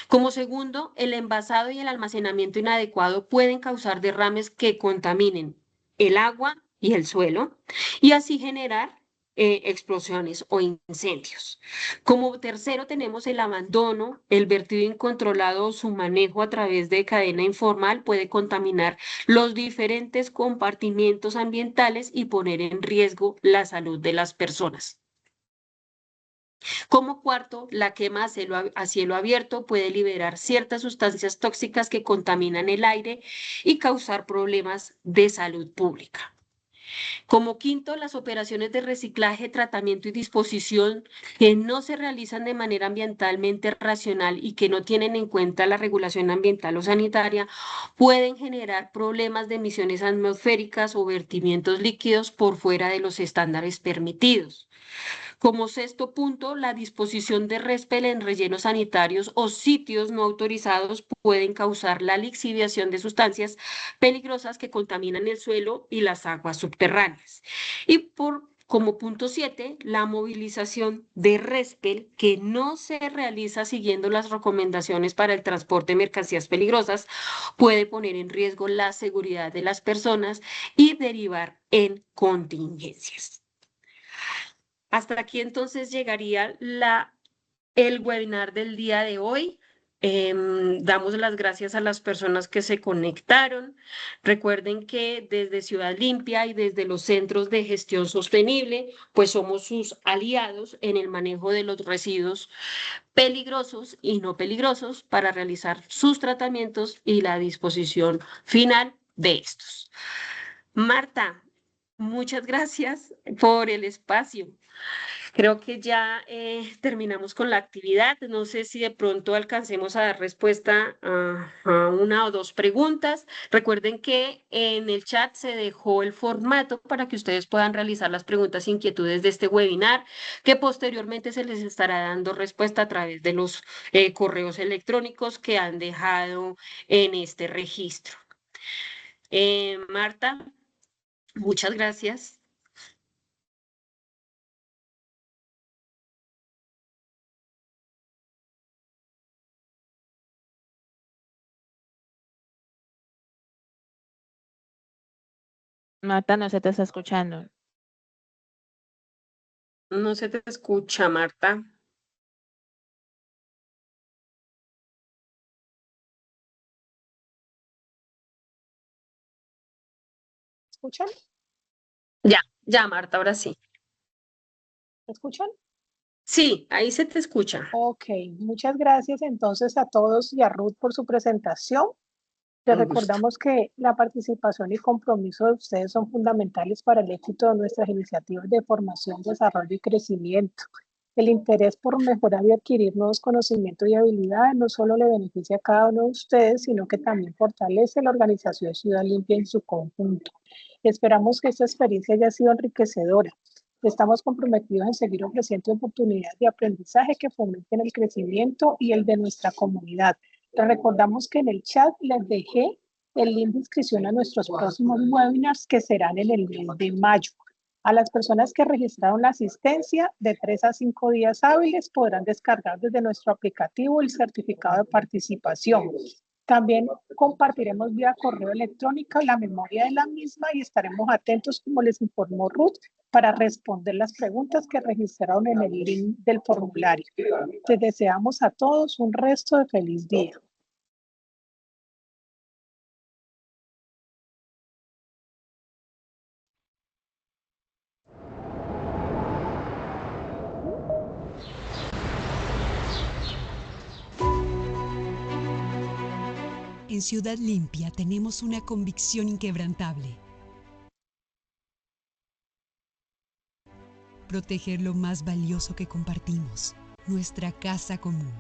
Como segundo, el envasado y el almacenamiento inadecuado pueden causar derrames que contaminen el agua y el suelo y así generar explosiones o incendios. Como tercero, tenemos el abandono, el vertido incontrolado o su manejo a través de cadena informal puede contaminar los diferentes compartimientos ambientales y poner en riesgo la salud de las personas. Como cuarto, la quema a cielo abierto puede liberar ciertas sustancias tóxicas que contaminan el aire y causar problemas de salud pública. Como quinto, las operaciones de reciclaje, tratamiento y disposición que no se realizan de manera ambientalmente racional y que no tienen en cuenta la regulación ambiental o sanitaria pueden generar problemas de emisiones atmosféricas o vertimientos líquidos por fuera de los estándares permitidos. Como sexto punto, la disposición de RESPEL en rellenos sanitarios o sitios no autorizados pueden causar la lixiviación de sustancias peligrosas que contaminan el suelo y las aguas subterráneas. Y por Como punto 7, la movilización de RESPEL que no se realiza siguiendo las recomendaciones para el transporte de mercancías peligrosas puede poner en riesgo la seguridad de las personas y derivar en contingencias. Hasta aquí entonces llegaría el webinar del día de hoy. Damos las gracias a las personas que se conectaron. Recuerden que desde Ciudad Limpia y desde los centros de gestión sostenible, pues somos sus aliados en el manejo de los residuos peligrosos y no peligrosos para realizar sus tratamientos y la disposición final de estos. Marta, muchas gracias por el espacio. Creo que ya terminamos con la actividad. No sé si de pronto alcancemos a dar respuesta a una o dos preguntas. Recuerden que en el chat se dejó el formato para que ustedes puedan realizar las preguntas e inquietudes de este webinar, que posteriormente se les estará dando respuesta a través de los correos electrónicos que han dejado en este registro. Marta, muchas gracias. Marta, no se te está escuchando. No se te escucha, Marta. ¿Escuchan? Ya, Marta, ahora sí. ¿Me escuchan? Sí, ahí se te escucha. Ok, muchas gracias entonces a todos y a Ruth por su presentación. Les Un gusto. recordamos que la participación y compromiso de ustedes son fundamentales para el éxito de nuestras iniciativas de formación, desarrollo y crecimiento. El interés por mejorar y adquirir nuevos conocimientos y habilidades no solo le beneficia a cada uno de ustedes, sino que también fortalece la organización Ciudad Limpia en su conjunto. Esperamos que esta experiencia haya sido enriquecedora. Estamos comprometidos en seguir ofreciendo oportunidades de aprendizaje que fomenten el crecimiento y el de nuestra comunidad. Les recordamos que en el chat les dejé el link de inscripción a nuestros próximos webinars que serán en el mes de mayo. A las personas que registraron la asistencia, de 3 a 5 días hábiles podrán descargar desde nuestro aplicativo el certificado de participación. También compartiremos vía correo electrónico la memoria de la misma y estaremos atentos, como les informó Ruth, para responder las preguntas que registraron en el link del formulario. Les deseamos a todos un resto de feliz día. En Ciudad Limpia tenemos una convicción inquebrantable: proteger lo más valioso que compartimos, nuestra casa común,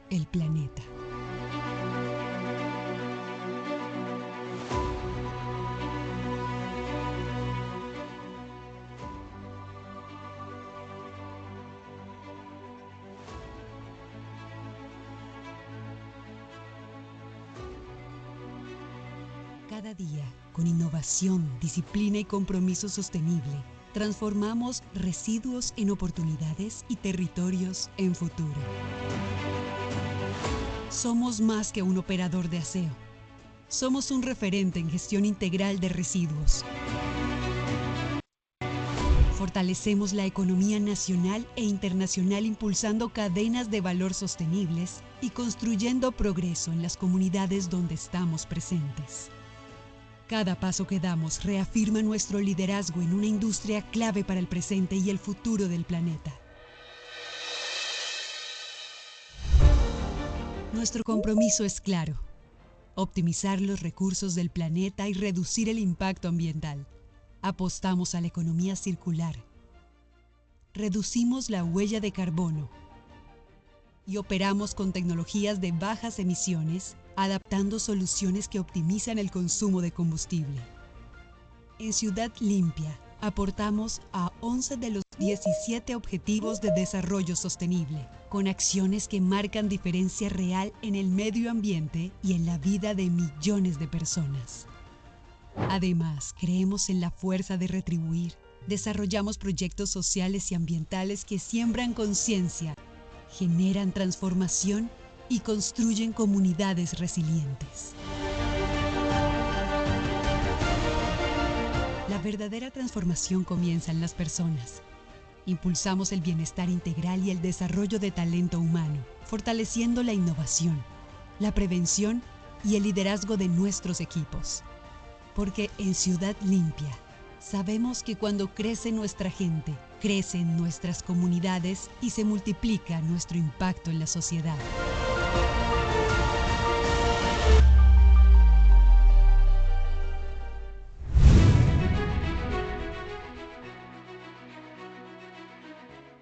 el planeta. Cada día, con innovación, disciplina y compromiso sostenible, transformamos residuos en oportunidades y territorios en futuro. Somos más que un operador de aseo. Somos un referente en gestión integral de residuos. Fortalecemos la economía nacional e internacional impulsando cadenas de valor sostenibles y construyendo progreso en las comunidades donde estamos presentes. Cada paso que damos reafirma nuestro liderazgo en una industria clave para el presente y el futuro del planeta. Nuestro compromiso es claro: optimizar los recursos del planeta y reducir el impacto ambiental. Apostamos a la economía circular. Reducimos la huella de carbono y operamos con tecnologías de bajas emisiones, adaptando soluciones que optimizan el consumo de combustible. En Ciudad Limpia, aportamos a 11 de los 17 Objetivos de Desarrollo Sostenible, con acciones que marcan diferencia real en el medio ambiente y en la vida de millones de personas. Además, creemos en la fuerza de retribuir, Desarrollamos proyectos sociales y ambientales que siembran conciencia, generan transformación y construyen comunidades resilientes. La verdadera transformación comienza en las personas. Impulsamos el bienestar integral y el desarrollo de talento humano, fortaleciendo la innovación, la prevención y el liderazgo de nuestros equipos. Porque en Ciudad Limpia, sabemos que cuando crece nuestra gente, crecen nuestras comunidades y se multiplica nuestro impacto en la sociedad.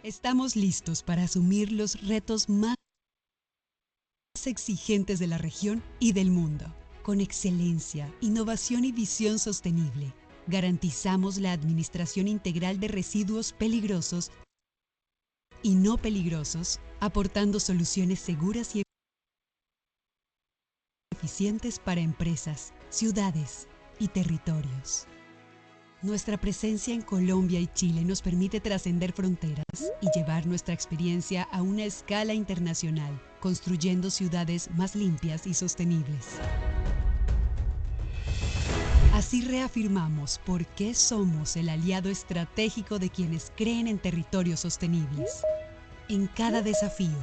Estamos listos para asumir los retos más exigentes de la región y del mundo. Con excelencia, innovación y visión sostenible, garantizamos la administración integral de residuos peligrosos y no peligrosos, aportando soluciones seguras y eficientes para empresas, ciudades y territorios. Nuestra presencia en Colombia y Chile nos permite trascender fronteras y llevar nuestra experiencia a una escala internacional, construyendo ciudades más limpias y sostenibles. Así reafirmamos por qué somos el aliado estratégico de quienes creen en territorios sostenibles. En cada desafío,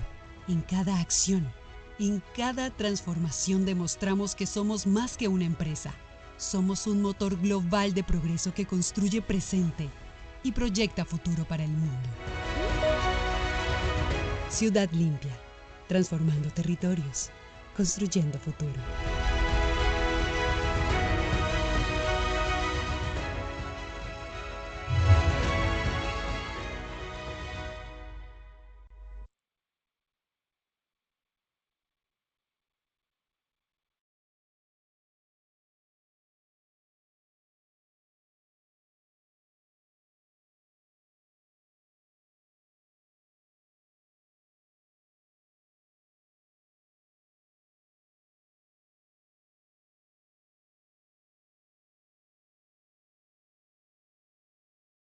en cada acción, en cada transformación demostramos que somos más que una empresa. Somos un motor global de progreso que construye presente y proyecta futuro para el mundo. Ciudad Limpia, transformando territorios, construyendo futuro.